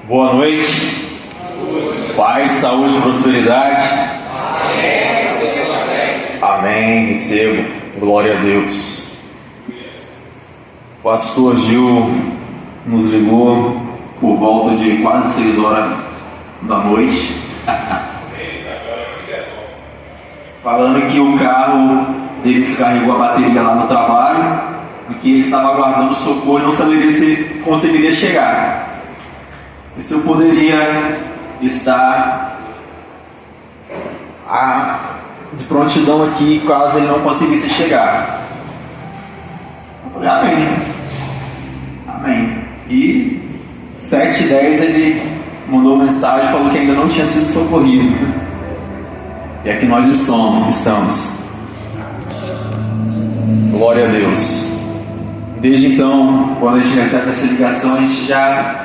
Boa noite. Paz, saúde, prosperidade. Amém. Recebo. Glória a Deus. O pastor Gil nos ligou por volta de quase 6 horas da noite, falando que o carro dele descarregou a bateria lá no trabalho e que ele estava aguardando socorro e não saberia se conseguiria chegar. E se eu poderia estar de prontidão aqui caso ele não conseguisse chegar. Eu falei, amém. Amém. E 7h10 ele mandou mensagem, falou que ainda não tinha sido socorrido. E aqui nós estamos. Glória a Deus. Desde então, quando a gente recebe essa ligação, a gente já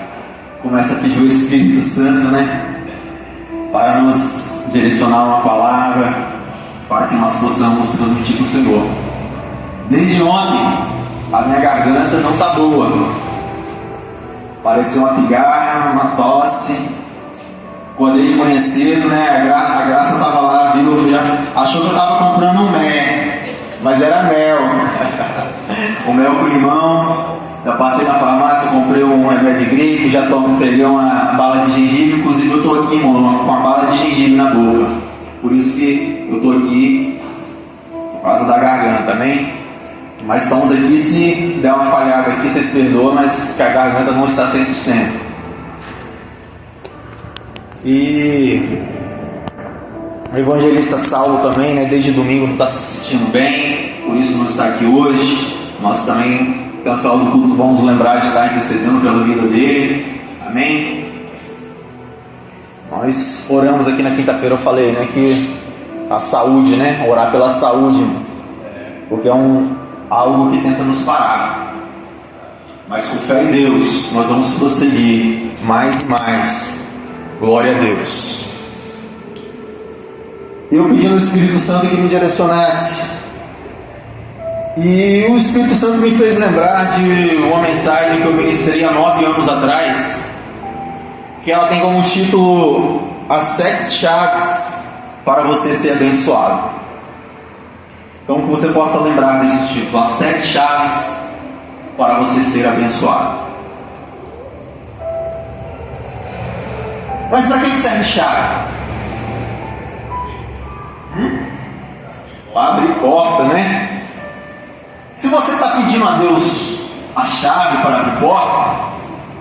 começa a pedir o Espírito Santo, para nos direcionar uma palavra, para que nós possamos transmitir para o Senhor. Desde ontem, a minha garganta não está boa. Pareceu uma pigarra, uma tosse. Acordei de manhã cedo, a Graça estava lá, viu, já achou que eu estava comprando um mel, mas era mel. O mel com limão. Já passei na farmácia, comprei um remédio de gripe, peguei uma bala de gengibre, inclusive eu estou aqui, irmão, com uma bala de gengibre na boca. Por isso que eu estou aqui, por causa da garganta, amém? Mas estamos aqui, se der uma falhada aqui, vocês perdoam, mas que a garganta não está 100%. E o evangelista Saulo também, desde domingo não está se sentindo bem, por isso não está aqui hoje. Nós também, até no final do culto, vamos lembrar de estar intercedendo pela vida dele, amém? Nós oramos aqui na quinta-feira, eu falei, que a saúde, orar pela saúde, porque é algo que tenta nos parar, mas com fé em Deus, nós vamos prosseguir mais e mais. Glória a Deus. Eu pedi ao Espírito Santo que me direcionasse, e o Espírito Santo me fez lembrar de uma mensagem que eu ministrei há 9 anos atrás, que ela tem como título As 7 chaves para você ser abençoado. Então que você possa lembrar desse título, As 7 chaves para você ser abençoado. Mas para que serve chave? Para abrir porta, Se você está pedindo a Deus a chave para abrir porta,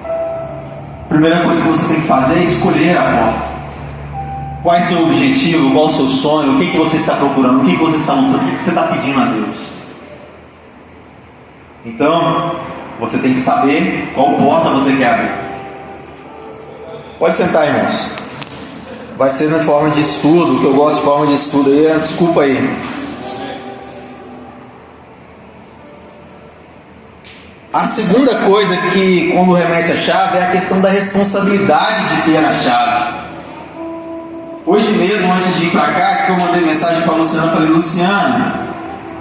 a primeira coisa que você tem que fazer é escolher a porta. Qual é o seu objetivo? Qual é o seu sonho? O que você está procurando? O que você está lutando? O que você está pedindo a Deus? Então, você tem que saber qual porta você quer abrir. Pode sentar, irmãos. Vai ser na forma de estudo, que eu gosto de forma de estudo aí. Desculpa aí. A segunda coisa que, quando remete à chave, é a questão da responsabilidade de ter a chave. Hoje mesmo, antes de ir para cá, que eu mandei mensagem para a Luciana, eu falei, Luciana,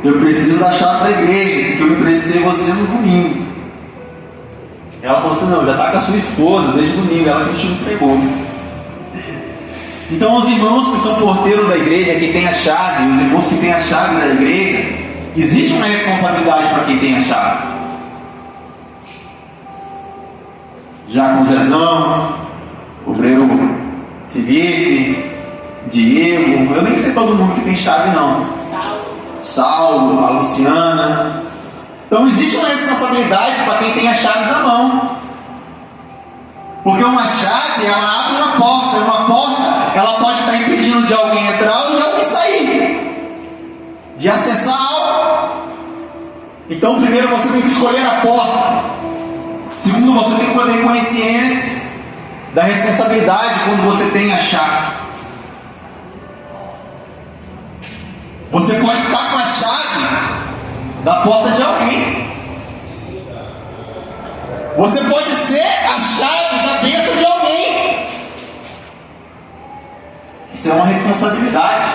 eu preciso da chave da igreja, porque eu emprestei você no domingo. Ela falou assim, não, já está com a sua esposa desde domingo, ela que te entregou. Então os irmãos que são porteiros da igreja, que tem a chave, os irmãos que têm a chave da igreja, existe uma responsabilidade para quem tem a chave. Já com o Zezão, o obreiro Felipe, Diego, eu nem sei todo mundo que tem chave não. Saulo, a Luciana. Então existe uma responsabilidade para quem tem as chaves à mão. Porque uma chave, ela abre uma porta. E uma porta, ela pode estar impedindo de alguém entrar ou de alguém sair, de acessar algo. Então primeiro você tem que escolher a porta. Segundo, você tem que ter consciência da responsabilidade quando você tem a chave. Você pode estar com a chave da porta de alguém. Você pode ser a chave da bênção de alguém. Isso é uma responsabilidade.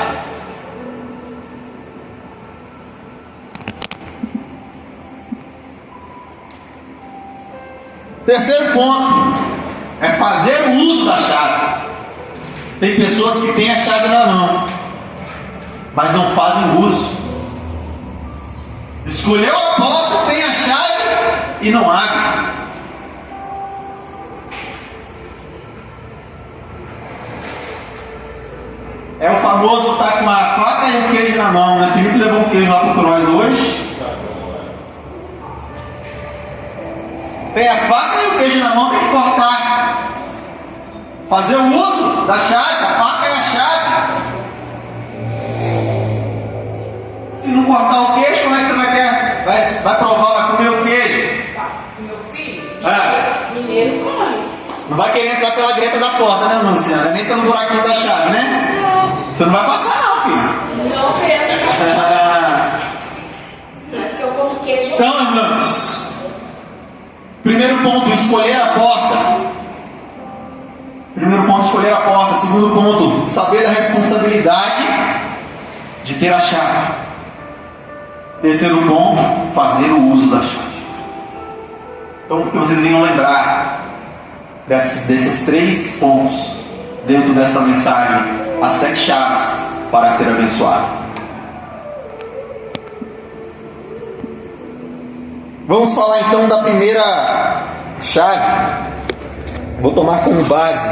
Terceiro ponto é fazer o uso da chave. Tem pessoas que têm a chave na mão, mas não fazem uso. Escolheu a porta, tem a chave e não abre. É o famoso tá com a faca e o queijo na mão, né? Felipe levou um queijo lá para nós hoje. Tem a faca e o queijo na mão, tem que cortar. Fazer o uso da chave, a faca e a chave. Se não cortar o queijo, como é que você vai provar, vai comer o queijo? Meu filho, mineiro come. Não vai querer entrar pela greta da porta, né, Luciana? Nem pelo buraquinho da chave, né? Não. Você não vai passar, não, filho. Não mesmo. Mas que eu como queijo. Então, irmãos, primeiro ponto, escolher a porta. Primeiro ponto, escolher a porta. Segundo ponto, saber da responsabilidade de ter a chave. Terceiro ponto, fazer o uso da chave. Então, que vocês venham lembrar desses 3 pontos dentro dessa mensagem, as 7 chaves para ser abençoado. Vamos falar então da primeira chave. Vou tomar como base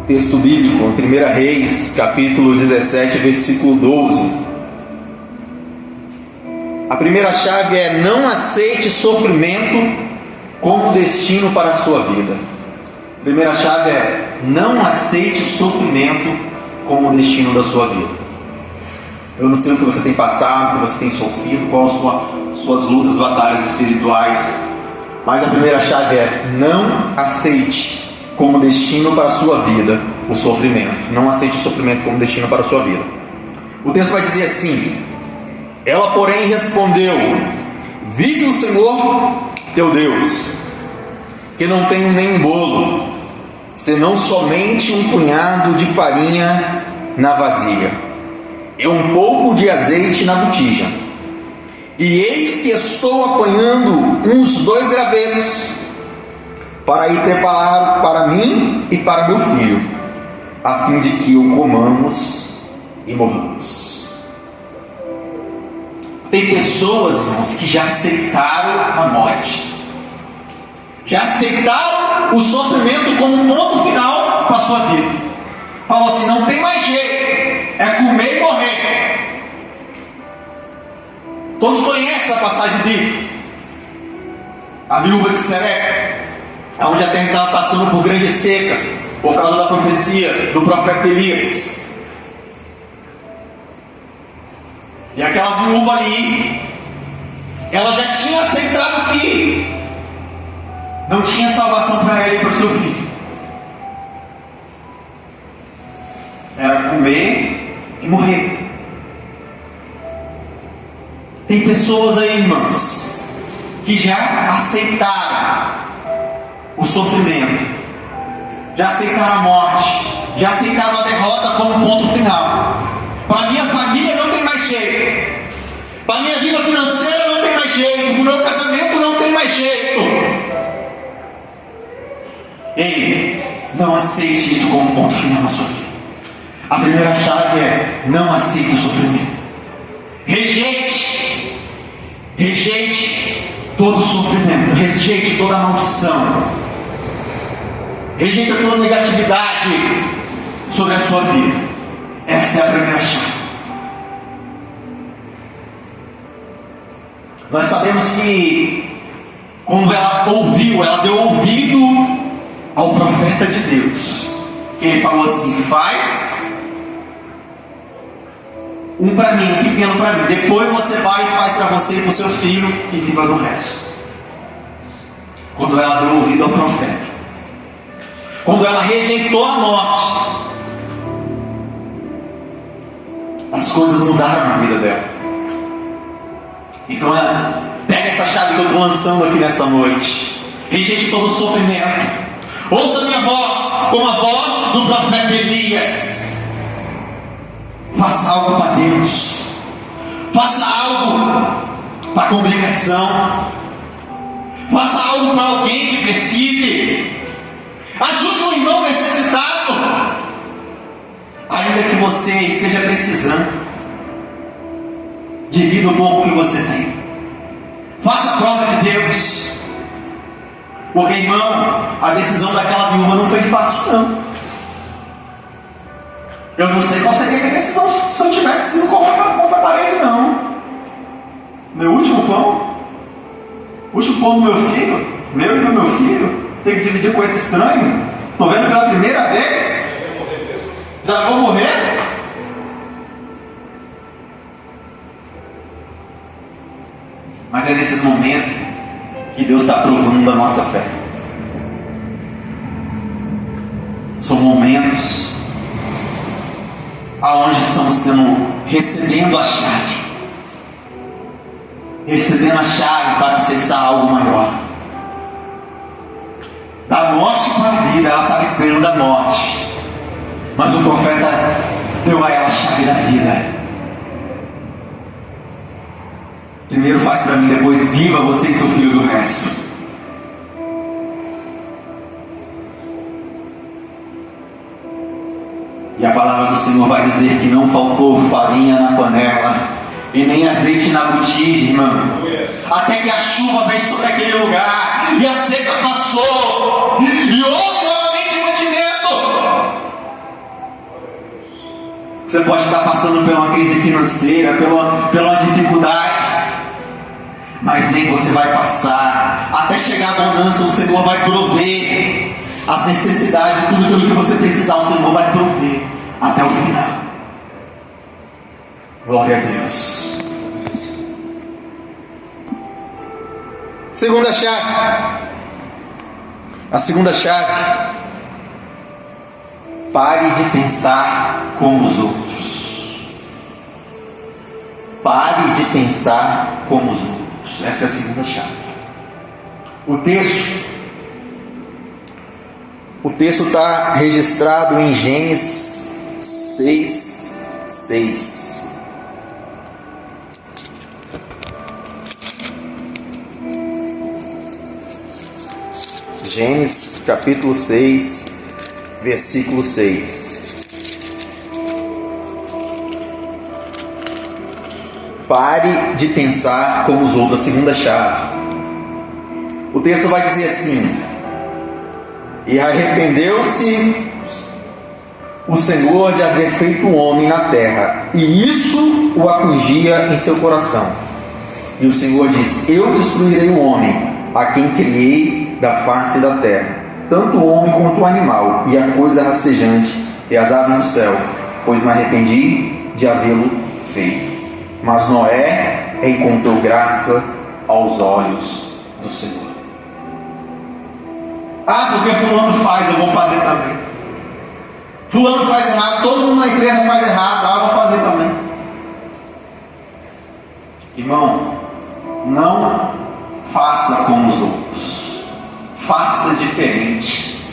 texto bíblico, 1 Reis, capítulo 17, versículo 12. A primeira chave é: não aceite sofrimento como destino para a sua vida. A primeira chave é: não aceite sofrimento como destino da sua vida. Eu não sei o que você tem passado, o que você tem sofrido, quais são suas lutas, batalhas espirituais, mas a primeira chave é: não aceite como destino para a sua vida o sofrimento. Não aceite o sofrimento como destino para a sua vida. O texto vai dizer assim: ela, porém, respondeu: vive o Senhor teu Deus, que não tenho nem bolo, senão somente um punhado de farinha na vasilha e um pouco de azeite na botija. E eis que estou apanhando uns 2 gravetos para ir preparar para mim e para meu filho, a fim de que o comamos e morramos. Tem pessoas, irmãos, que já aceitaram a morte, já aceitaram o sofrimento como um ponto final para a sua vida. Falou assim: não tem mais jeito, é comer e morrer. Todos conhecem a passagem de a viúva de Sereca, onde a terra estava passando por grande seca, por causa da profecia do profeta Elias. E aquela viúva ali, ela já tinha aceitado que não tinha salvação para ela e para o seu filho. Era comer e morrer. Tem pessoas aí, irmãos, que já aceitaram o sofrimento, já aceitaram a morte, já aceitaram a derrota como ponto final. Para minha família não tem mais jeito, para minha vida financeira não tem mais jeito, para o meu casamento não tem mais jeito. Ei, não aceite isso como ponto final na sua vida. A primeira chave é: não aceite o sofrimento. Rejeite todo sofrimento, rejeite toda maldição, rejeite toda negatividade sobre a sua vida. Essa é a primeira chave. Nós sabemos que quando ela ouviu, ela deu ouvido ao profeta de Deus, que ele falou assim: faz um para mim, um pequeno para mim, depois você vai e faz para você e para o seu filho e viva do resto. Quando ela deu ouvido ao profeta, quando ela rejeitou a morte, as coisas mudaram na vida dela. Então pega essa chave que eu estou lançando aqui nessa noite. Rejeite todo o sofrimento. Ouça a minha voz como a voz do profeta Elias. Faça algo para Deus. Faça algo para a congregação. Faça algo para alguém que precise. Ajude um irmão necessitado. Ainda que você esteja precisando, divida o pouco que você tem. Faça a prova de Deus. Porque, irmão, a decisão daquela viúva não foi fácil, não. Eu não sei qual seria a decisão se eu tivesse sido contra a parede, não. Meu último pão do meu filho, meu e do meu filho, tem que dividir com esse estranho. Estou vendo pela primeira vez. Já vou morrer? Mas é nesses momentos que Deus está provando a nossa fé. São momentos aonde estamos recebendo a chave. Recebendo a chave para acessar algo maior. Da morte para a vida, ela estava esperando a morte. Mas o profeta deu a ela a chave da vida. Primeiro faz para mim, depois viva você e seu filho do resto. E a palavra do Senhor vai dizer que não faltou farinha na panela e nem azeite na botija, irmão. Até que a chuva veio sobre aquele lugar e a seca passou e houve novamente mantimento. Você pode estar passando por uma crise financeira, pela dificuldade, mas nem você vai passar. Até chegar a abundância, o Senhor vai prover as necessidades, tudo aquilo que você precisar, o Senhor vai prover até o final. Glória a Deus. Segunda chave. A segunda chave: pare de pensar como os outros. Pare de pensar como os outros. Essa é a segunda chave. O texto está registrado em Gênesis 6:6. Gênesis capítulo 6, versículo 6. Pare de pensar como os outros. A segunda chave. O texto vai dizer assim: e arrependeu-se o Senhor de haver feito o homem na terra, e isso o afligia em seu coração. E o Senhor disse: eu destruirei o homem, a quem criei da face da terra, tanto o homem quanto o animal, e a coisa rastejante, e as aves do céu, pois me arrependi de havê-lo feito. Mas Noé encontrou graça aos olhos do Senhor. Ah, porque fulano faz, eu vou fazer também. Fulano faz errado, todo mundo na igreja faz errado, eu vou fazer também. Irmão, não faça como os outros. Faça diferente.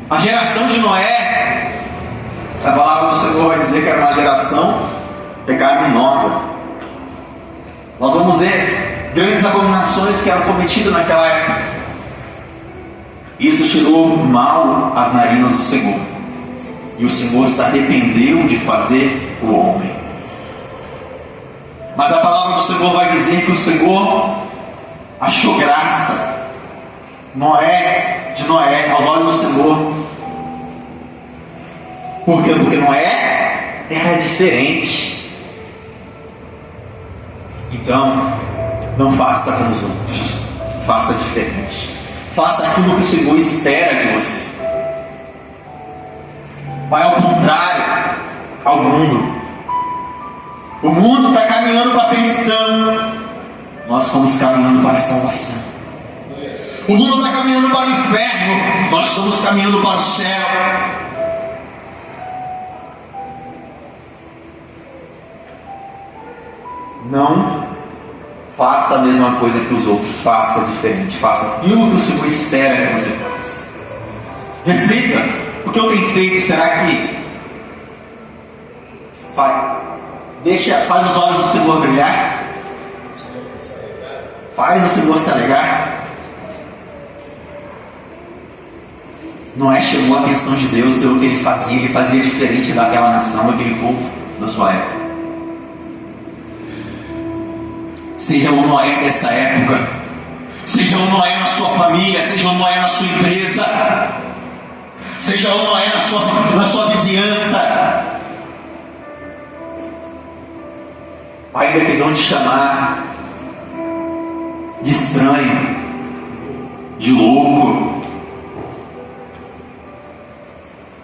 A geração de Noé, a palavra do Senhor vai dizer que era uma geração pecaminosa. Nós vamos ver grandes abominações que eram cometidas naquela época. Isso tirou mal às narinas do Senhor. E o Senhor se arrependeu de fazer o homem. Mas a palavra do Senhor vai dizer que o Senhor achou graça de Noé aos olhos do Senhor. Por quê? Porque Noé era diferente. Então, não faça como os outros. Faça diferente. Faça aquilo que o Senhor espera de você. Vai ao contrário ao mundo. O mundo está caminhando para a perdição. Nós estamos caminhando para a salvação. O mundo está caminhando para o inferno. Nós estamos caminhando para o céu. Não faça a mesma coisa que os outros. Faça diferente. Faça aquilo que o Senhor espera que você faça. Reflita. O que eu tenho feito, será que faz os olhos do Senhor brilhar? Faz o Senhor se alegrar? Noé chamou a atenção de Deus pelo que ele fazia diferente daquela nação, daquele povo da sua época. Seja o Noé dessa época, seja o Noé na sua família, seja o Noé na sua empresa, seja o Noé na sua vizinhança, ainda que eles vão te chamar de estranho, de louco,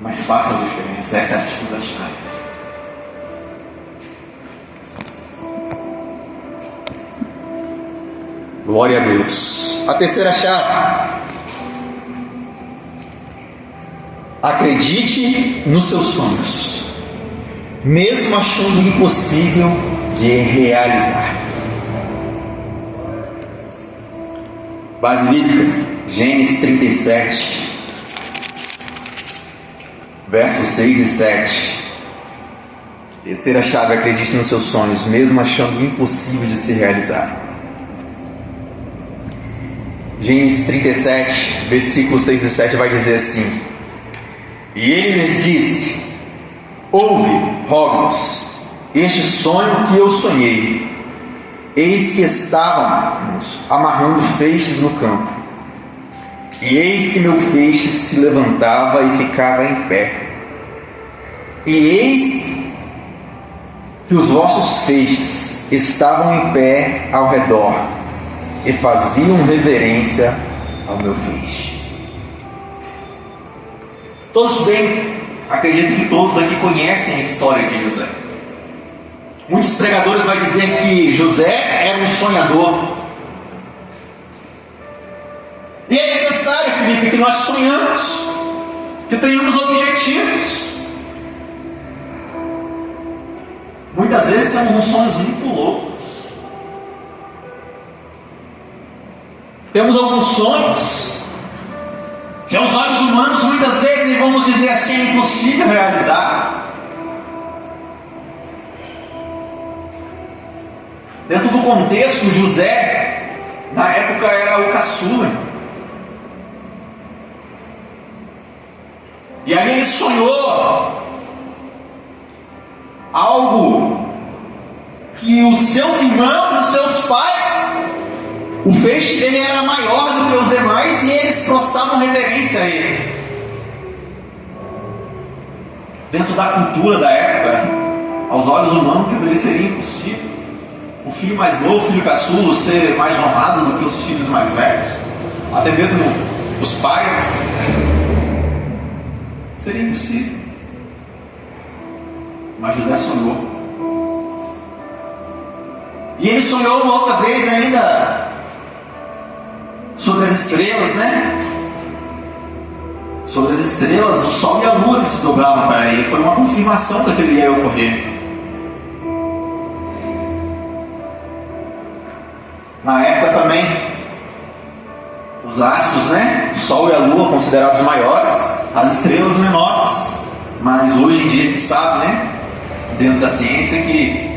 mas faça a diferença. Essa é a segunda chave. Glória a Deus. A terceira chave: acredite nos seus sonhos, mesmo achando impossível de realizar. Base bíblica, Gênesis 37, versos 6 e 7. Terceira chave: acredite nos seus sonhos, mesmo achando impossível de se realizar. Gênesis 37, versículos 6 e 7 vai dizer assim: e ele lhes disse: ouve, rogo-vos, este sonho que eu sonhei. Eis que estávamos amarrando feixes no campo, e eis que meu feixe se levantava e ficava em pé, e eis que os vossos feixes estavam em pé ao redor, e faziam reverência ao meu feixe. Todos bem, acredito que todos aqui conhecem a história de José. Muitos pregadores vão dizer que José era um sonhador. E é necessário, Felipe, que nós sonhamos, que tenhamos objetivos. Muitas vezes temos uns sonhos muito loucos. Temos alguns sonhos que aos olhos humanos muitas vezes, vamos dizer assim, é impossível realizar. Dentro do contexto, José, na época, era o caçula. E aí ele sonhou algo que os seus irmãos, os seus pais, o feixe dele era maior do que os demais e eles prestavam reverência a ele. Dentro da cultura da época, aos olhos humanos, aquilo seria impossível. O filho mais novo, o filho caçulo, ser mais honrado do que os filhos mais velhos, até mesmo os pais, seria impossível. Mas José sonhou. E ele sonhou uma outra vez ainda sobre as estrelas, né? Sobre as estrelas, o sol e a lua que se dobravam para ele. Foi uma confirmação que aquilo ia ocorrer. Na época também, os astros, né? O sol e a lua considerados maiores, as estrelas menores. Mas hoje em dia a gente sabe, né? Dentro da ciência, que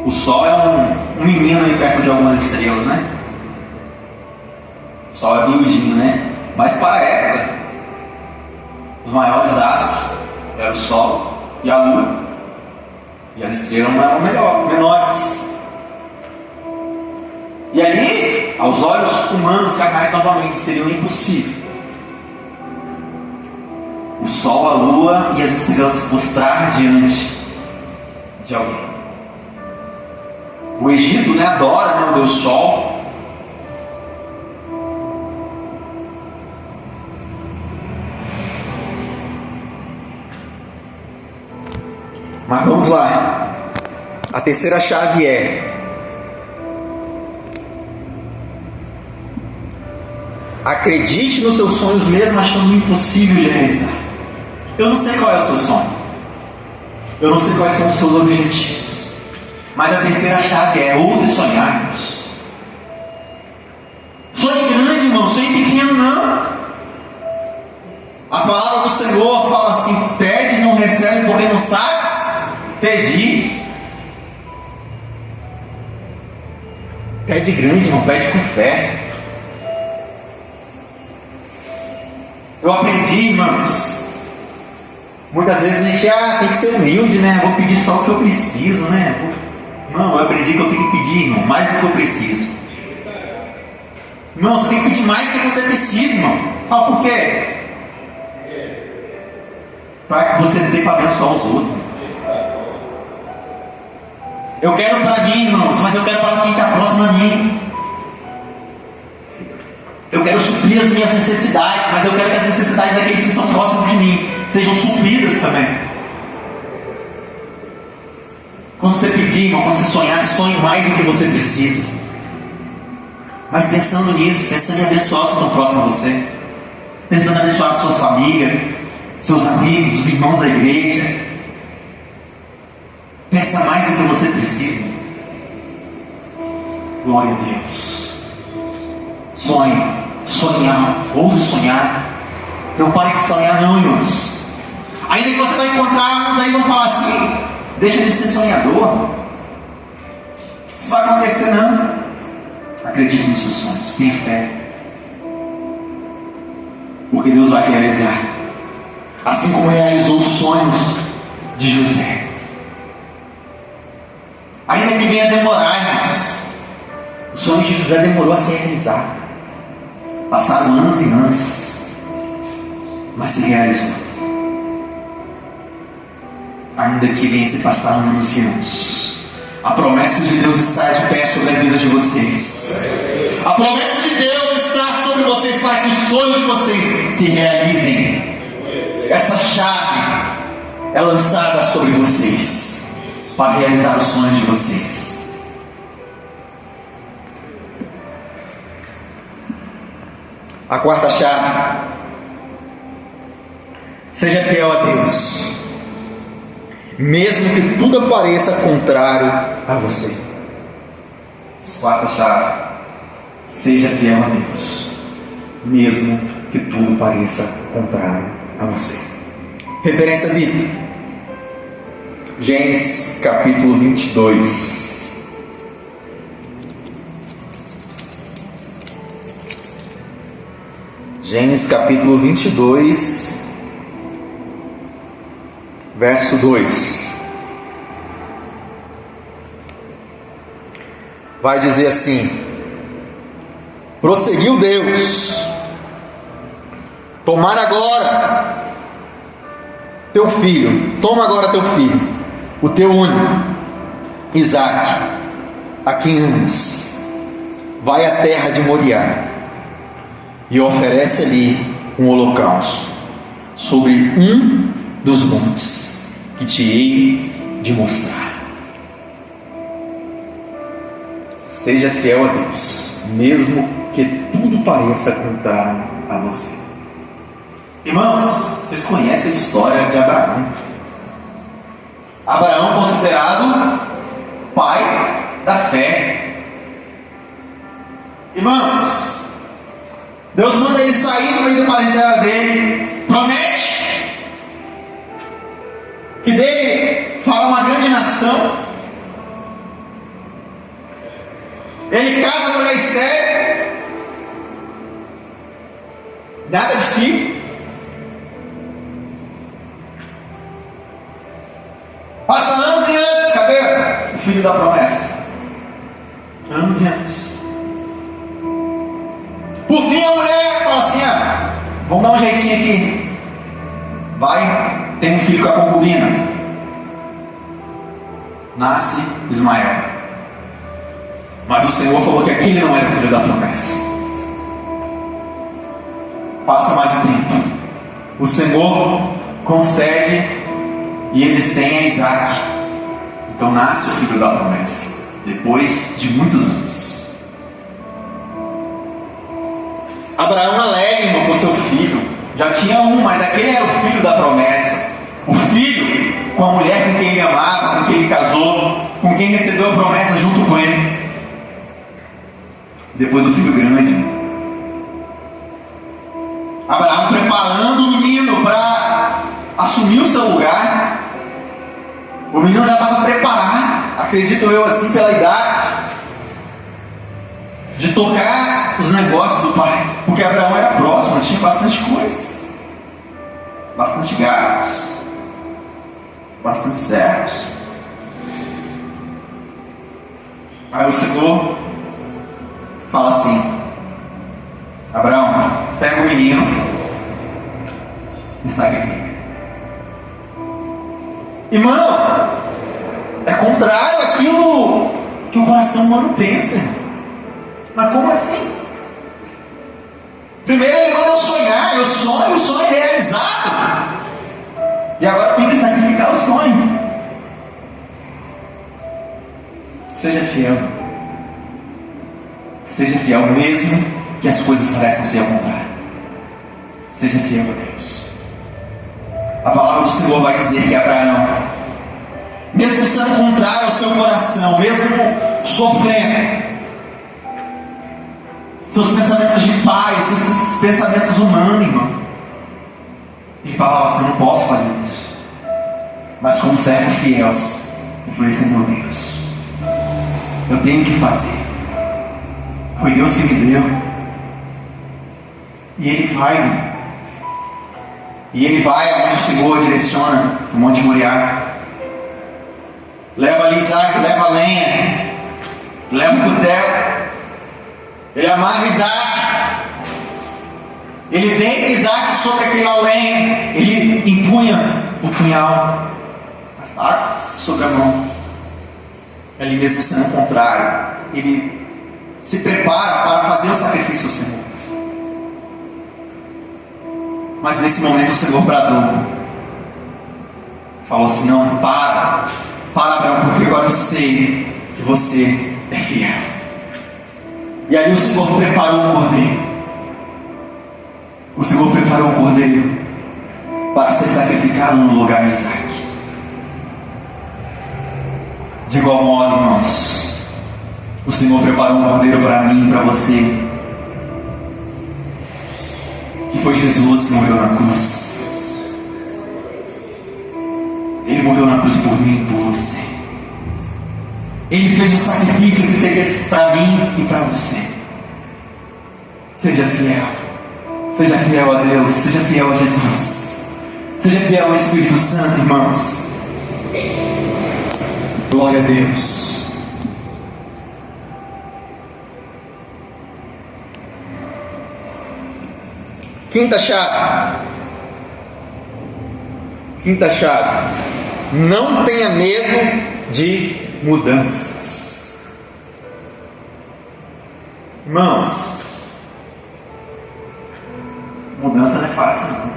o sol é um menino aí perto de algumas estrelas, né? O sol é miudinho, né? Mas para a época, os maiores astros eram o sol e a lua, e as estrelas não eram menores. E aí, aos olhos humanos, carnais novamente, seria impossível o sol, a lua e as estrelas se prostrar diante de alguém. O Egito, né, adora, né, o Deus Sol. Mas vamos lá. A terceira chave é: acredite nos seus sonhos mesmo achando impossível de realizar. Eu não sei qual é o seu sonho, eu não sei quais são os seus objetivos, mas a terceira chave é: ouse sonharmos. Sonhe grande, irmão, sonhe pequeno não. A palavra do Senhor fala assim: pede e não recebe porque não sabes pedir. Pede grande, irmão, pede com fé. Eu aprendi, irmãos. Muitas vezes a gente tem que ser humilde, né? Vou pedir só o que eu preciso, né? Não, eu aprendi que eu tenho que pedir, irmão, mais do que eu preciso. Irmão, você tem que pedir mais do que você precisa, irmão. Fala por quê? Para você ter para abençoar os outros. Eu quero para mim, irmãos, mas eu quero para quem está próximo a mim. Eu quero suprir as minhas necessidades, mas eu quero que as necessidades daqueles que são próximos de mim sejam supridas também. Quando você pedir, irmão, quando você sonhar, sonhe mais do que você precisa. Mas pensando nisso, pensando em abençoar os que estão próximos a você, pensando em abençoar a sua família, seus amigos, os irmãos da igreja. Pensa mais do que você precisa. Glória a Deus. Sonhe. Sonhar, ouse sonhar. Não pare de sonhar, não, irmãos. Ainda que você vai encontrar uns aí vão falar assim: deixa de ser sonhador. Isso vai acontecer, não. Acredite nos seus sonhos, tenha fé, porque Deus vai realizar, assim como realizou os sonhos de José. Ainda que venha demorar, irmãos, o sonho de José demorou a se realizar. Passaram anos e anos, mas se realizou. Ainda que venha se passar anos e anos, a promessa de Deus está de pé sobre a vida de vocês. A promessa de Deus está sobre vocês para que os sonhos de vocês se realizem. Essa chave é lançada sobre vocês para realizar os sonhos de vocês. A quarta chave: seja fiel a Deus, mesmo que tudo pareça contrário a você. Quarta chave: seja fiel a Deus, mesmo que tudo pareça contrário a você. Referência bíblica: Gênesis capítulo 22. Gênesis capítulo 22, verso 2. Vai dizer assim: prosseguiu Deus, toma agora teu filho, o teu único, Isaque, a quem amas, vai à terra de Moriá e oferece ali um holocausto sobre um dos montes que te hei de mostrar. Seja fiel a Deus, mesmo que tudo pareça contrário a você. Irmãos, vocês conhecem a história de Abraão. Abraão considerado pai da fé. Irmãos, Deus manda ele sair do meio da parentela dele, promete que dele fala uma grande nação. Ele casa com a mulher estéril, nada de filho. Passa anos e anos, cadê o filho da promessa? Anos e anos. Por fim a mulher fala assim: vamos dar um jeitinho aqui. Vai, tem um filho com a concubina. Nasce Ismael. Mas o Senhor falou que aquele não era o filho da promessa. Passa mais um tempo. O Senhor concede e eles têm a Isaque. Então nasce o filho da promessa, depois de muitos anos. Abraão alegre com seu filho. Já tinha um, mas aquele era o filho da promessa. O filho com a mulher com quem ele amava, com quem ele casou, com quem recebeu a promessa junto com ele. Depois do filho grande, Abraão preparando o menino para assumir o seu lugar. O menino já estava preparado, acredito eu assim, pela idade, de tocar os negócios do pai, porque Abraão era próximo, tinha bastante coisas. bastante gados, bastante servos. Aí o Senhor fala assim: Abraão, pega o menino e sacrifica. Irmão, é contrário àquilo que o coração humano pensa. Mas como assim? Primeiro ele manda eu sonhar, eu sonho, o sonho é realizado. E agora tem que sacrificar o sonho. Seja fiel. Seja fiel mesmo que as coisas pareçam ser ao contrário. Seja fiel a Deus. A palavra do Senhor vai dizer que Abraão, mesmo sendo contrário ao seu coração, mesmo sofrendo, seus pensamentos de paz, esses pensamentos humanos, irmão, ele falava assim: eu não posso fazer isso. Mas como servo fiel, eu falei assim: meu Deus, eu tenho que fazer. Foi Deus que me deu. E ele faz, irmão. E ele vai aonde o Senhor direciona, o Monte Moriá. Leva ali Isaac, leva a lenha, leva o cutelo. Ele amarra Isaac. Ele deita Isaac sobre aquela lenha. Ele empunha o punhal, a faca, sobre a mão. Ali mesmo sendo o contrário, ele se prepara para fazer o sacrifício ao Senhor. Mas nesse momento o Senhor bradou, falou assim: não, para Abraão, porque agora eu sei que você é fiel. E aí o Senhor preparou o cordeiro. O Senhor preparou o cordeiro para ser sacrificado no lugar de Isaac. De igual modo, irmãos, o Senhor preparou um cordeiro para mim e para você, que foi Jesus que morreu na cruz. Ele morreu na cruz por mim e por você. Ele fez o sacrifício que seria para mim e para você. Seja fiel. Seja fiel a Deus. Seja fiel a Jesus. Seja fiel ao Espírito Santo, irmãos. Glória a Deus. Quinta chave. Não tenha medo de mudanças. Irmãos, mudança não é fácil, não.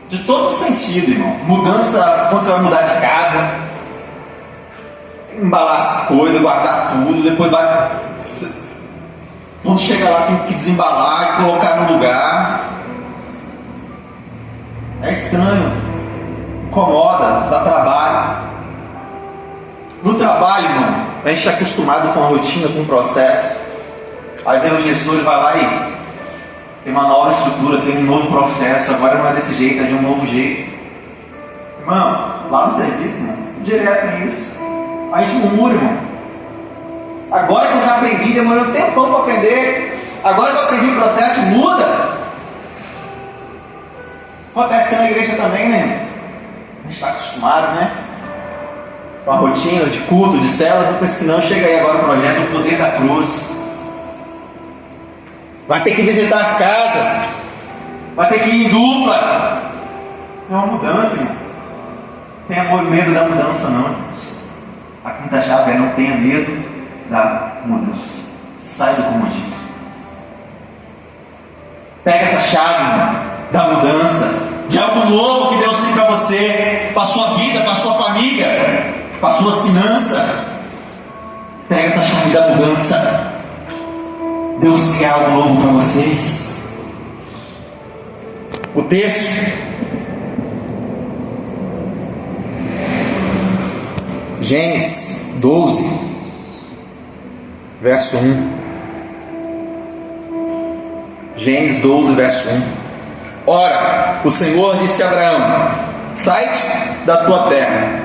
De todo sentido, irmão. Mudança, quando você vai mudar de casa, embalar as coisas, guardar tudo, depois vai. Quando chega lá, tem que desembalar e colocar no lugar. É estranho, incomoda, dá trabalho. No trabalho, irmão, a gente está acostumado com a rotina, com o processo. Aí vem o gestor e vai lá e tem uma nova estrutura, tem um novo processo. Agora não é desse jeito, é de um novo jeito. Irmão, lá no serviço, irmão, direto é isso. A gente murmura, irmão. Agora que eu já aprendi, demorou um tempão para aprender. Agora que eu aprendi o processo, muda. Acontece que na igreja também, né? A gente está acostumado, né? Com a rotina de culto, de célula, depois que não, chega aí agora o projeto do Poder da Cruz. Vai ter que visitar as casas. Vai ter que ir em dupla. É uma mudança, irmão. Não tenha medo da mudança, não, irmãos. A quinta chave é: não tenha medo da mudança. Sai do comodismo. Pega essa chave, irmão, da mudança, de algo novo que Deus tem para você, para a sua vida, para a sua família, para as suas finanças. Pega essa chave da mudança. Deus quer algo novo para vocês. O texto, Gênesis 12, verso 1. Gênesis 12, verso 1. Ora, o Senhor disse a Abraão: sai-te da tua terra,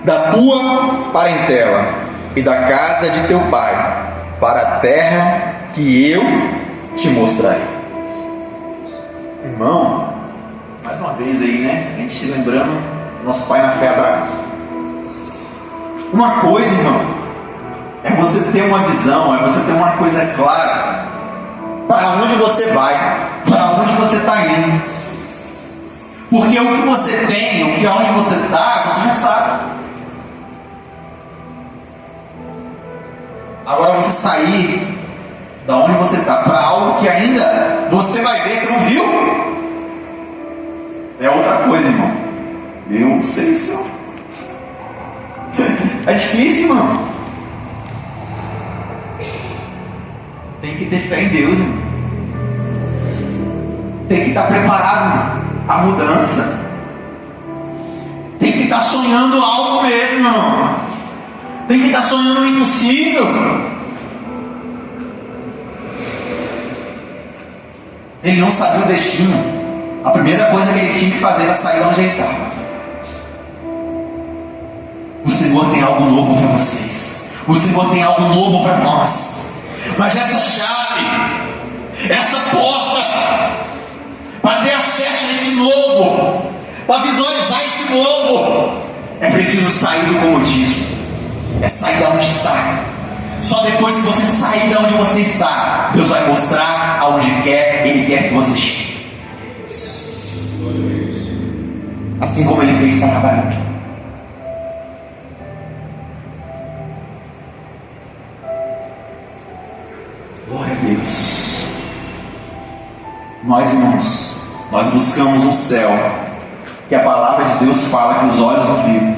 da tua parentela e da casa de teu pai, para a terra que eu te mostrarei. Irmão, Mais uma vez aí, né? A gente lembrando nosso pai na fé Abraão. Uma coisa, irmão, é você ter uma visão, é você ter uma coisa clara para onde você vai, para onde você está indo. Porque o que você tem, onde você está, você já sabe. Agora você sair da onde você está para algo que ainda você vai ver, você não viu? É outra coisa, irmão. Eu sei isso. É difícil, irmão. Tem que ter fé em Deus, irmão. Tem que estar preparado à mudança. Tem que estar sonhando algo mesmo, irmão. Tem que estar sonhando o impossível. Ele não sabia o destino. A primeira coisa que ele tinha que fazer era sair de onde ele estava. O Senhor tem algo novo para vocês. O Senhor tem algo novo para nós. Mas essa chave, essa porta, para ter acesso a esse novo, para visualizar esse novo, é preciso sair do comodismo. É sair de onde está. Só depois que você sair de onde você está, Deus vai mostrar aonde Ele quer que você chegue. Assim como Ele fez para Abraão. Glória a Deus. Nós, irmãos, nós buscamos um céu que a palavra de Deus fala que os olhos não viram,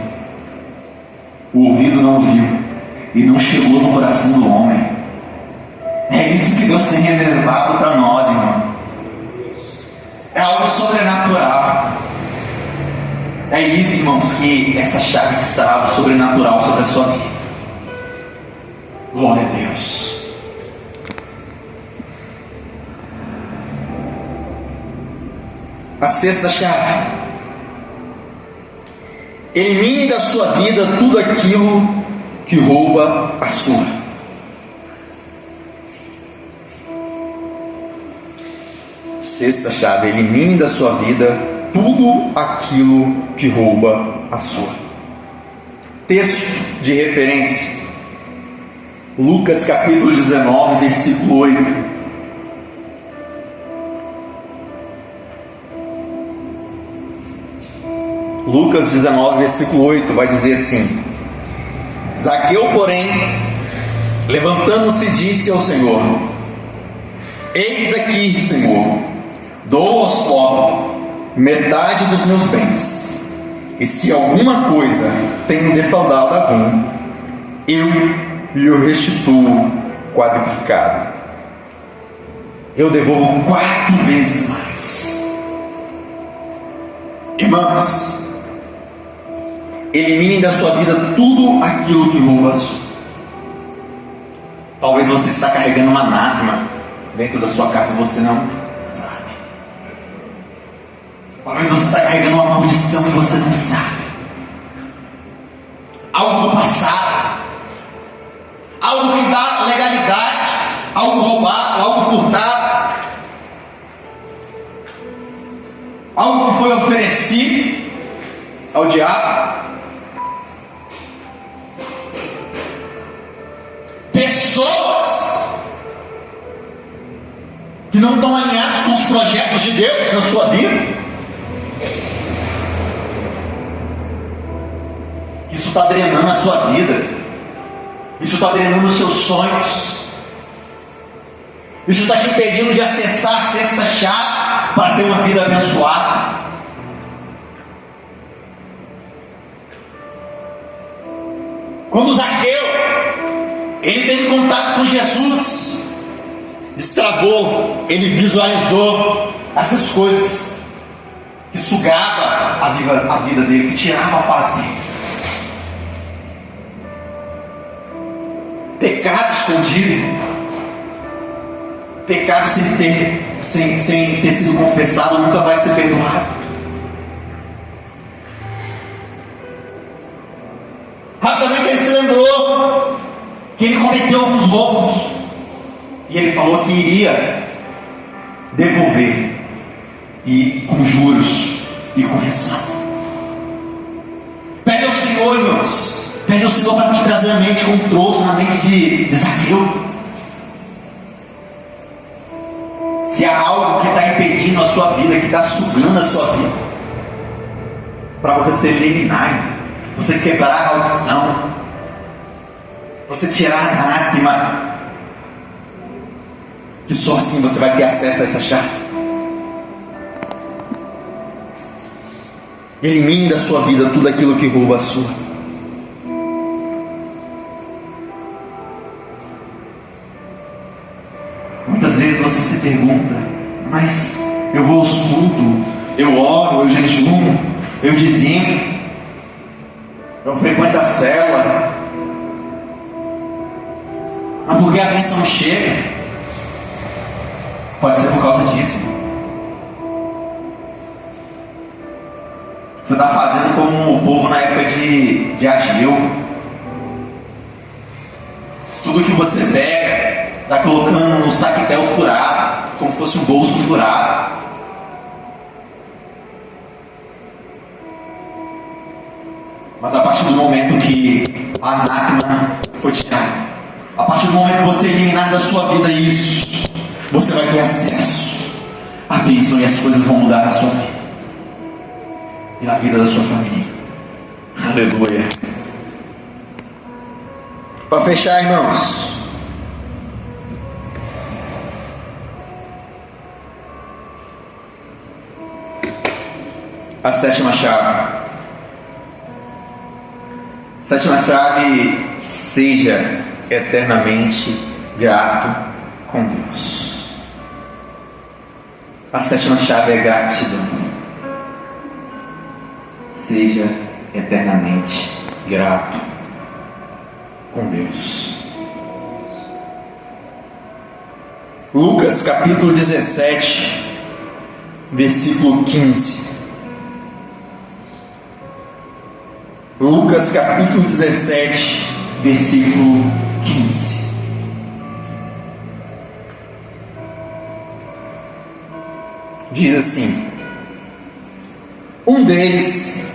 o ouvido não viu e não chegou no coração do homem. É isso que Deus tem reservado para nós, irmão. É algo sobrenatural. É isso, irmãos, que essa chave está sobrenatural sobre a sua vida. Glória a Deus. A sexta chave: elimine da sua vida tudo aquilo que rouba a sua. Sexta chave: elimine da sua vida tudo aquilo que rouba a sua. Texto de referência: Lucas capítulo 19, versículo 8. Lucas 19, versículo 8 vai dizer assim: Zaqueu, porém, levantando-se, disse ao Senhor: Eis aqui, Senhor, dou aos pobres metade dos meus bens, e se alguma coisa tenho defraudado a algum, eu lhe restituo quadruplicado. Eu devolvo 4 vezes mais. Irmãos, elimine da sua vida tudo aquilo que rouba a sua. Talvez você está carregando uma anátema dentro da sua casa e você não sabe. Talvez você está carregando uma maldição e você não sabe. Algo do passado, algo que dá legalidade, algo roubado, algo furtado, algo que foi oferecido ao diabo. Pessoas que não estão alinhadas com os projetos de Deus na sua vida. Isso está drenando a sua vida. Isso está drenando os seus sonhos. Isso está te impedindo de acessar a sexta chave para ter uma vida abençoada. Quando Zaqueu, ele teve contato com Jesus, destravou, ele visualizou essas coisas que sugava a vida dele, que tirava a paz dele. Pecado escondido, pecado sem ter sido confessado nunca vai ser perdoado. Rapidamente ele se lembrou que ele cometeu alguns roubos e ele falou que iria devolver, e com juros, e correção. Pede ao Senhor, irmãos. Pede ao Senhor para te trazer a mente como trouxe na mente de Zaqueu. Se há algo que está impedindo a sua vida, que está sugando a sua vida, para você eliminar, você quebrar a maldição, você tirar a anátema, que só assim você vai ter acesso a essa chave. Elimine da sua vida tudo aquilo que rouba a sua. Muitas vezes você se pergunta: mas eu vou aos cultos, eu oro, eu jejuo, eu dizimo, eu frequento a célula, mas por que a bênção não chega? Pode ser por causa disso. Você está fazendo como o povo na época de Ageu. Tudo que você pega, está colocando no saquetel furado, como se fosse um bolso furado. Mas a partir do momento que a anátema foi tirada, a partir do momento que você eliminar da sua vida isso, você vai ter acesso à bênção e as coisas vão mudar na sua vida e na vida da sua família. Aleluia. Para fechar, irmãos, a sétima chave. Sétima chave: seja eternamente grato com Deus. A sétima chave é gratidão. Seja eternamente grato com Deus. Lucas capítulo 17, versículo 15. Lucas capítulo 17, versículo 15. Diz assim: um deles,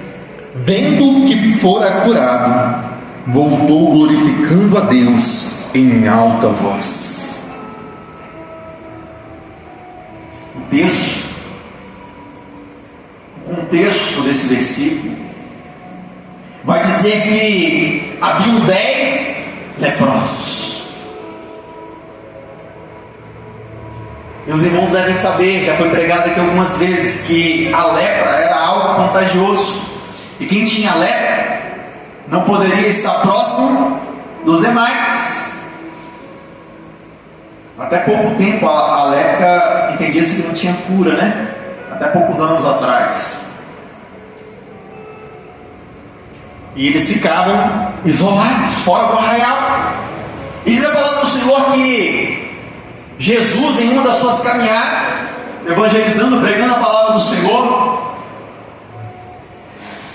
vendo que fora curado, voltou glorificando a Deus em alta voz. O contexto desse versículo vai dizer que haviam 10 leprosos. E os irmãos devem saber, já foi pregado aqui algumas vezes, que a lepra era algo contagioso. E quem tinha lepra não poderia estar próximo dos demais. Até pouco tempo a lepra entendia-se que não tinha cura, né? Até poucos anos atrás. E eles ficavam isolados, fora do arraial. E diz a palavra do Senhor que Jesus, em uma das suas caminhadas, evangelizando, pregando a palavra do Senhor,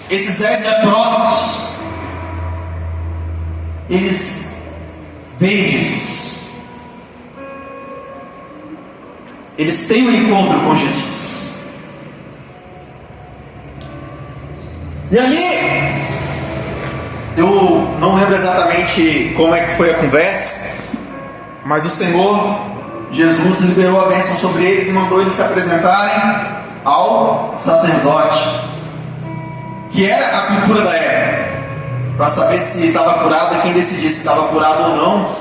esses 10 leprosos, eles veem Jesus. Eles têm um encontro com Jesus. E ali, eu não lembro exatamente como é que foi a conversa, mas o Senhor Jesus liberou a bênção sobre eles e mandou eles se apresentarem ao sacerdote, que era a cultura da época, para saber se estava curado. E quem decidia se estava curado ou não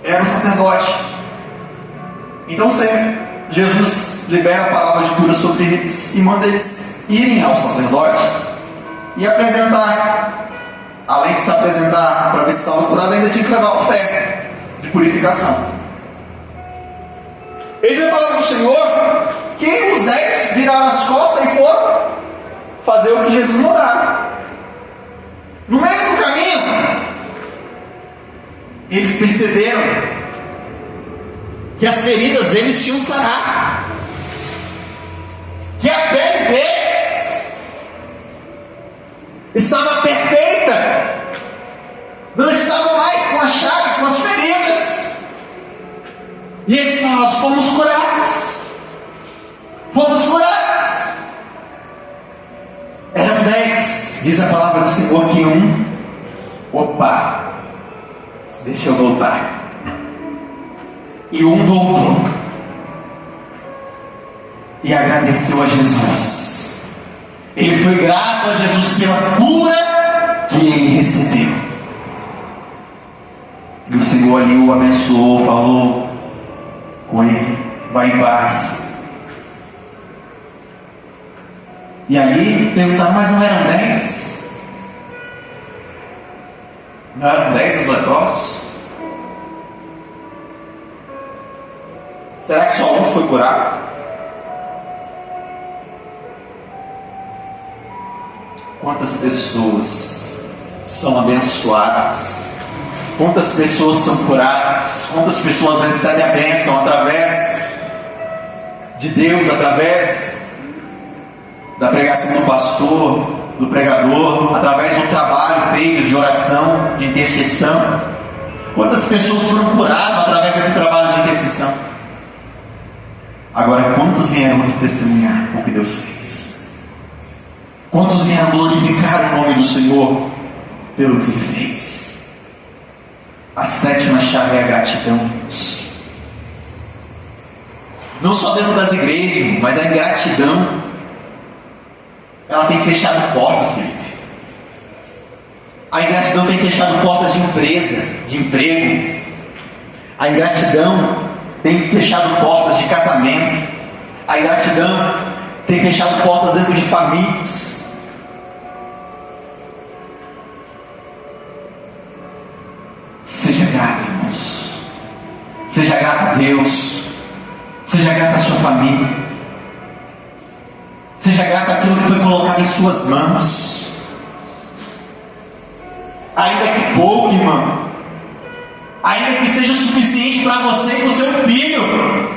era o sacerdote. Então sempre Jesus libera a palavra de cura sobre eles e manda eles irem ao sacerdote e apresentar. Além de se apresentar para ver se estava curado, ainda tinha que levar a oferta de purificação. Ele veio falar com o Senhor que os 10 viraram as costas e foram fazer o que Jesus mandava. No meio do caminho, eles perceberam que as feridas deles tinham sarado, que a pele deles estava perfeita, não estava mais com as chagas, com as feridas. E eles falam: nós fomos curados. Fomos curados. 10, diz a palavra do Senhor que deixa eu voltar. E voltou e agradeceu a Jesus. Ele foi grato a Jesus pela cura que ele recebeu. E o Senhor ali o abençoou, falou com ele: vai em paz. E aí perguntaram: mas não eram 10? Não eram 10 os leprosos? Será que só um foi curado? Quantas pessoas são abençoadas? Quantas pessoas são curadas? Quantas pessoas recebem a bênção através de Deus, através da pregação do pastor, do pregador, através do trabalho feito de oração, de intercessão? Quantas pessoas foram curadas através desse trabalho de intercessão? Agora, quantos vieram de testemunhar o que Deus fez? Quantos vieram glorificar o nome do Senhor pelo que Ele fez? A 7ª chave é a gratidão. Não só dentro das igrejas, mas a ingratidão, ela tem fechado portas, Felipe. A ingratidão tem fechado portas de empresa, de emprego. A ingratidão tem fechado portas de casamento. A ingratidão tem fechado portas dentro de famílias. Seja grato, irmãos. Seja grato a Deus. Seja grato à sua família. Seja grato àquilo que foi colocado em suas mãos. Ainda que pouco, irmão. Ainda que seja suficiente para você e para o seu filho.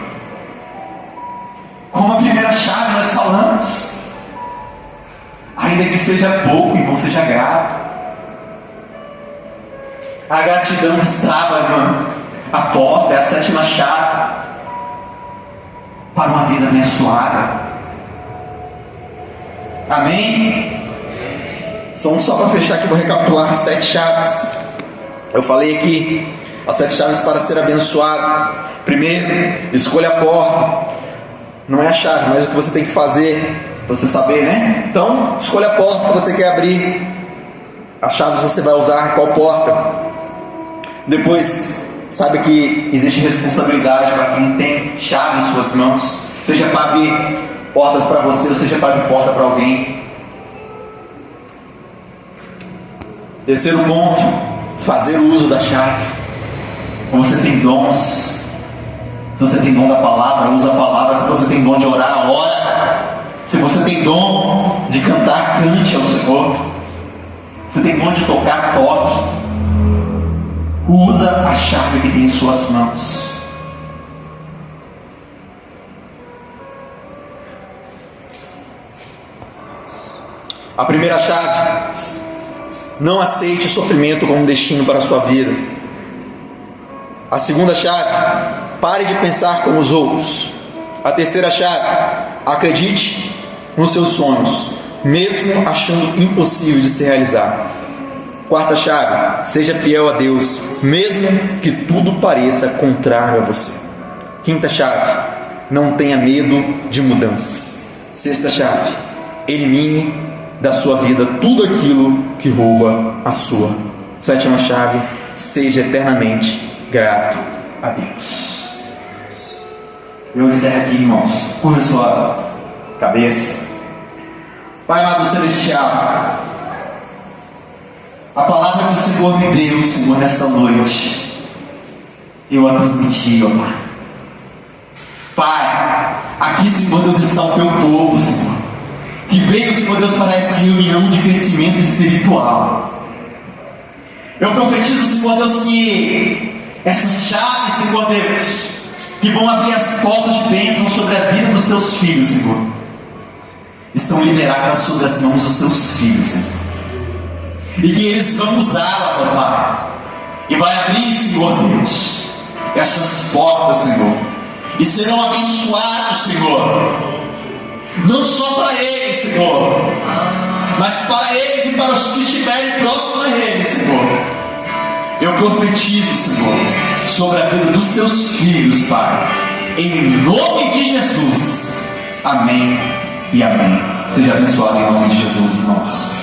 Como a primeira chave nós falamos. Ainda que seja pouco, irmão, seja grato. A gratidão destrava, irmão, a porta, é a 7ª chave para uma vida abençoada. Amém? Só para fechar aqui, vou recapitular as 7 chaves. Eu falei aqui as 7 chaves para ser abençoado. Primeiro, escolha a porta. Não é a chave, mas o que você tem que fazer para você saber, né? Então, escolha a porta que você quer abrir. As chaves você vai usar qual porta? Depois, sabe que existe responsabilidade para quem tem chave em suas mãos, seja para abrir portas para você, ou seja para abrir porta para alguém. Terceiro ponto, fazer uso da chave. Se você tem dons, se você tem dom da palavra, usa a palavra. Se você tem dom de orar, ora. Se você tem dom de cantar, cante ao Senhor. Se você tem dom de tocar, toque. Usa a chave que tem em suas mãos. A primeira chave: não aceite o sofrimento como destino para a sua vida. A segunda chave: pare de pensar como os outros. A terceira chave: acredite nos seus sonhos, mesmo achando impossível de se realizar. Quarta chave: seja fiel a Deus, mesmo que tudo pareça contrário a você. Quinta chave: não tenha medo de mudanças. Sexta chave: elimine da sua vida tudo aquilo que rouba a sua. Sétima chave: seja eternamente grato a Deus. Eu encerro aqui, irmãos. Curva sua cabeça. Pai amado celestial, a palavra que o Senhor me deu, Senhor, nesta noite, eu a transmiti, ó Pai. Pai, aqui, Senhor Deus, está o teu povo, Senhor, que veio, Senhor Deus, para essa reunião de crescimento espiritual. Eu profetizo, Senhor Deus, que essas chaves, Senhor Deus, que vão abrir as portas de bênção sobre a vida dos teus filhos, Senhor, estão liberadas sobre as mãos dos teus filhos, Senhor. E que eles vão usá-las, ó Pai, e vai abrir, Senhor Deus, essas portas, Senhor, e serão abençoados, Senhor, não só para eles, Senhor, mas para eles e para os que estiverem próximos a eles, Senhor. Eu profetizo, Senhor, sobre a vida dos teus filhos, Pai, em nome de Jesus. Amém e amém. Seja abençoado em nome de Jesus, irmãos.